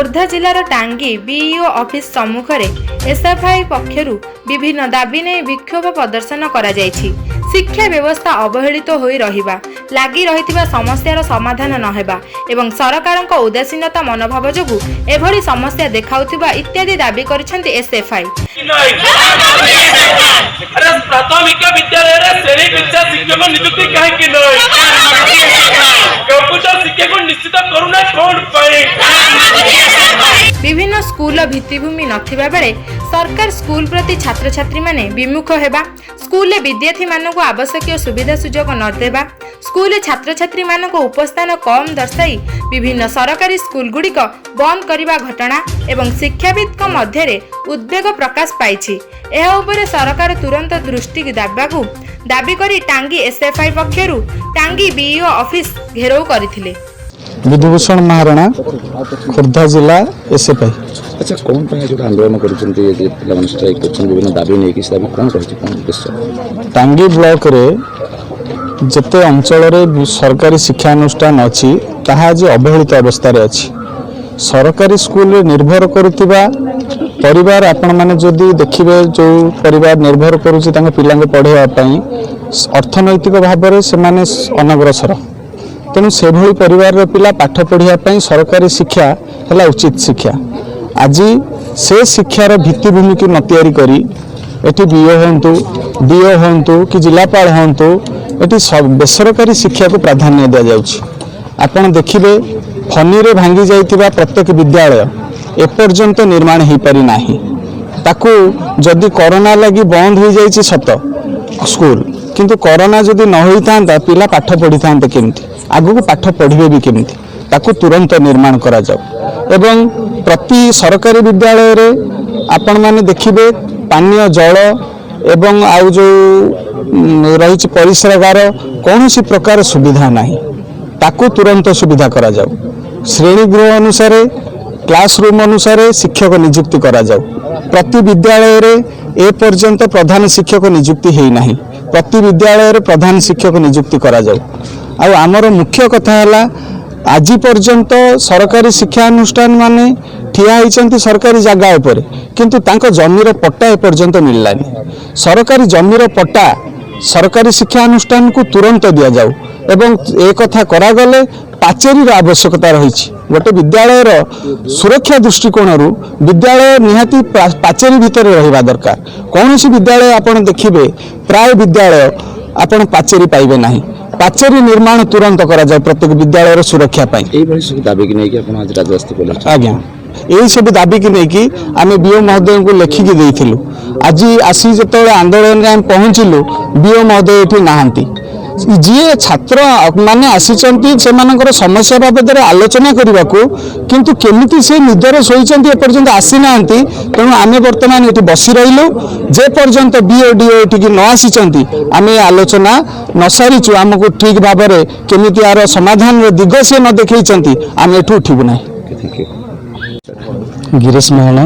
खोर्धा जिलार टांगी BEO office सम्मुख में एसएफआई पक्षरु विभिन्न दाबी नहीं विक्षोभ प्रदर्शन करा जायछि। शिक्षा व्यवस्था अवहेलित होई रहिबा, लागी रहिथिबा समस्यार समाधान नहेबा एवं सरकारक उदासीनता मनोभाव जोगु एभली समस्या देखाउथिबा इत्यादि दाबी करिसेंति एसएफआई। प्राथमिक विद्यालय रे श्रेणी शिक्षा शिक्षक नियुक्ति काहे नै कंप्यूटर शिक्षक निश्चित करूना कोड पाए। विभिन्न स्कूल भित्तिभूमि नथिबा बेले सरकार स्कूल प्रति छात्र छात्री माने विमुख हेबा, स्कूल विद्यार्थी मानक आवश्यक सुविधा सुजोग न देबा, स्कूल छात्र छात्री मानक उपस्थान कम दर्शाई विभिन्न सरकारी स्कूल गुड़िक बंद करने घटना एवं शिक्षाविद मध्य उद्वेग प्रकाश पाई। यह उपरे सरकार तुरंत दृष्टि देवाकू दाबी करी टांगी एसएफआई पक्षरु टांगी बीईओ ऑफिस घेराव करथिले। विधुभूषण महाराणा, खोर्धा जिला एसएफआई। अच्छा, कौन जो आंदोलन कर स्ट्राइक कर विभिन्न दाबी नहीं कि कौन उद्देश्य? टांगी ब्लॉक रे जते अंचल रे सरकारी शिक्षानुष्ठान अच्छी ताहा जे अवहेलित अवस्था रे अच्छी। सरकारी स्कूल रे निर्भर करुथिबा परिवार आपण माने जदि देखिबे जो परिवार निर्भर करूछि तांगे पिलांगे पढ़ेवा पई अर्थनैतिक भाव में से माने अनग्रसर, तेणु से भली परिवार पिला पाठ पढ़िया सरकारी शिक्षा है उचित शिक्षा। आज से शिक्षार भित्तिभूमि की न तैयारी करी एटी बीओ हूँ डीओ हूँ कि जिलापाल हूँ एटी बेसरकारी शिक्षा को प्राधान्य दि जाउछि। आपण देखिबे फनी रे भांगी जाइतिबा प्रत्येक विद्यालय एपर्यंत निर्माण हो पारि नाही। ताकू जदि कोरोना लगी बंद हो जाइछि सत स्कूल, किंतु कोरोना जदि न होइतांता पिला पाठ पढ़ी थांते केमती, आगु को पाठ पढ़िबे भी केमती, ताकू तुरंत निर्माण करा जाऊ। एवं प्रति सरकारी विद्यालय रे आपण माने देखिबे पानीय जल एवं आउ जो रही परिश्रागार कौन सी प्रकार सुविधा नहीं, ताकू तुरंत सुविधा करा जाऊ। श्रेणी गृह अनुसार क्लासरूम अनुसार शिक्षक नियुक्ति करा जाऊ। प्रति विद्यालय रे ए पर्यंत प्रधान शिक्षक नियुक्ति है नहीं, प्रति विद्यालय रे प्रधान शिक्षक नियुक्ति करा जाऊ। आउ आमर मुख्य कथा है आज पर्यंत सरकारी शिक्षानुष्ठान माने ठिया होइचंती सरकारी जगह उपर, किंतु तांको जमीर पट्टा ए पर्यंत मिललानी। सरकारी जमीर पट्टा सरकारी शिक्षानुष्ठान को तुरंत दिया जाऊ एवं एक कथा करा गले पाचेरी आवश्यकता रही। गोटे विद्यालय सुरक्षा दृष्टिकोण विद्यालय निहाती पाचेरी भितर रहिबा दरकार। कौन सी विद्यालय आपण देखिबे प्राय विद्यालय आपण पाचेरी पाइबे नाही। पाचेरी निर्माण तुरंत करा जाए प्रत्येक विद्यालय सुरक्षा पाई। दाबी कि नहीं आज राजस्थ आज्ञा यही सब दाबी कि नहीं कि आम बीओ महोदय को लेखिकी देइथिलु। आज आसी जतले आंदोलन में पहुंचलु बीओ महोदय एठी नाहांती। जी छात्र माने आसीचंती सेमानकर समस्या बाबद आलोचना करने को, किंतु केमिति से निदर शोइचंती एपर्यंत आसी नांती। तेणु आमे वर्तमान एठी बसी रहिलु जे पर्यंत बीओ डीओ एठी न आसीचंती आमे आलोचना न सारिचु। आमको ठीक भाव में केमिति यार समाधान दिग से न देखैचंती आमे एठू उठिबु नाही। गिरीश महाना,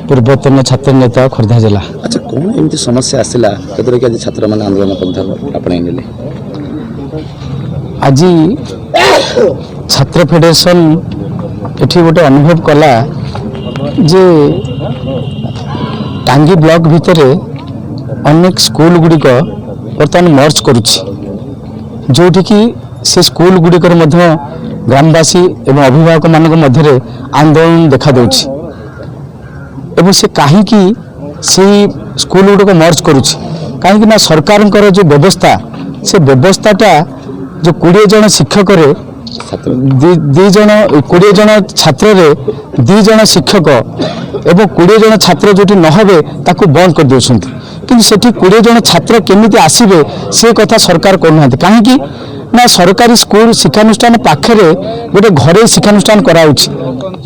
पूर्वतन छात्र नेता, खोर्धा जिला। अच्छा, कौन एमती समस्या आसिला जदर कि आज छात्र माने आंदोलन पन्था आपणे नेले? आज छात्र फेडरेशन एठी गोटे अनुभव कला जे टांगी ब्लॉक भितरे अनेक स्कूल गुड़िक बर्तमान मर्ज करुछि, जोठी कि से स्कूल गुड़िकर मध्य ग्रामवासी एवं अभिभावक मान मध्य आंदोलन देखा देउछि। एवं से कहीं से स्कूल गुड़िक मर्ज करुछि कहीं ना सरकार जो व्यवस्था से व्यवस्थाटा जो 20 जन शिक्षक रे 20 जन छात्र रे 2 जन शिक्षक एवं 20 जन छात्र जो नहे ताकू बंद कर दौरान, किंतु सेठी 20 जन छात्र केमिति आसीबे से कथा सरकार करना कहीं ना सरकारी स्कूल शिक्षानुष्ठान पाखरे गोटे घरे शिक्षानुष्ठान कराउछि,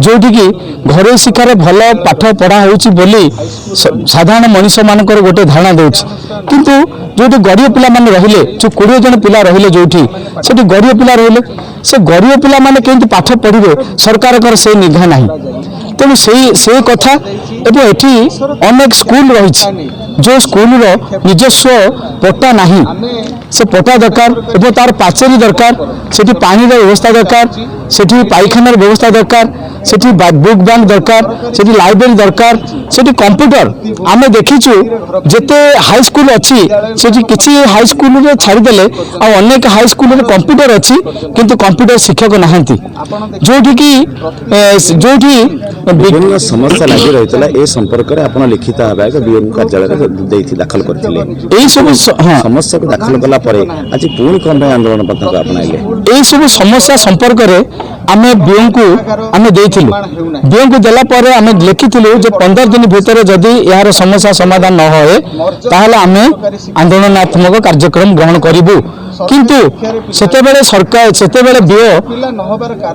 जोठी कि घरे शिक्षार भल पाठ पढ़ा होउछि बोली साधारण मनीष मानकर गोटे धारणा देउछि। किंतु जो गरीब पिला माने रहिले, जो 20 जन पिला रहिले जोठी सेठी गरीब पिला रहिले, से गरीब पिला माने केंति पाठ पढ़िबे सरकार कर से निघा नाही। तेणु से कथा एवं एटी अनेक स्कूल रही जो स्कूल निजस्व पट्टा नहीं से पट्टा दरकार एवं तार पाचेरी दरकार सेठी पानी व्यवस्था दरकार सेठी पाइखानार व्यवस्था दरकार सेठी बुक बैंक दरकार सेठी लाइब्रेरी दरकार सेठी कंप्यूटर आमे देखिचु जेते हाई स्कूल अच्छी सेठी किछि हाई स्कूल रे छाड़ीदेले आ अनेक हाई स्कूल रे कंप्यूटर अच्छी किंतु कंप्यूटर शिक्षक नहांती जोठी की जोठी विभिन्न समस्या लगी रही ए संपर्क में आप लिखित भाव बीओ कार्यालय दाखल करते समस्या को दाखल कला आज पुणी कौन आंदोलन पथ अपनाइले यही सब समस्या संपर्क में आमे बीओ को आमे देइथिलु बीओ को देला परे आमे लिखिथिलु जे 15 दिन भीतर जदि यार समस्या समाधान न होए ताहले आमे आंदोलनात्मक कार्यक्रम ग्रहण करिबु किंतु सेतेबेले सरकार सेतेबेले बीओ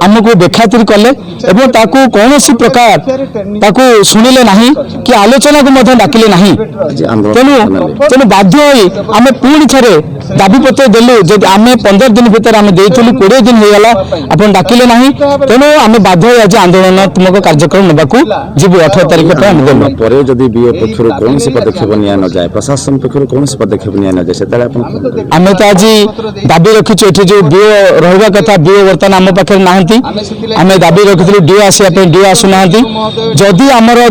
हमको बेखातिर कले एवं ताकू कौनसी प्रकार ताकू सुनिले नहीं कि आलोचना को मध्य डाकिले नहीं तेणु तेणु बाध्य होई आमे पुणी थरे दाबी पत्र देलु जदि आमे 15 दिन भीतर आमे देइथिलु 20 दिन होइगला अपन डाकिले नहीं तेणु आमे बाध्य होई आज आंदोलनात्मक कार्यक्रम नेबाकू जीबु 18 तारिख पे हम देलु परे जदि बीओ पक्षरु कौनसी पदक्षेप निया न जाय प्रशासन पक्षरु कौनसी पदक्षेप निया न जाय सेताले अपन आमे तो आज दाबी रखिछु एठी जो बीओ रहबा कथा बीओ वर्तमान आम पाखे नाहंती आमे दाबी रखिथिलु डीओ आसी पे डीओ आसु नाहंती जदि हमर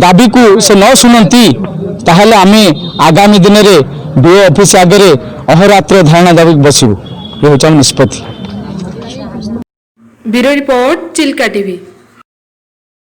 दाबी को से न सुनंती ताहले आमे आगामी दिन रे बीओ ऑफिस आगे अहोरात्र धारणा दाबी बसिबु ये होचा निष्पत्ति। Bureau report Chilika TV.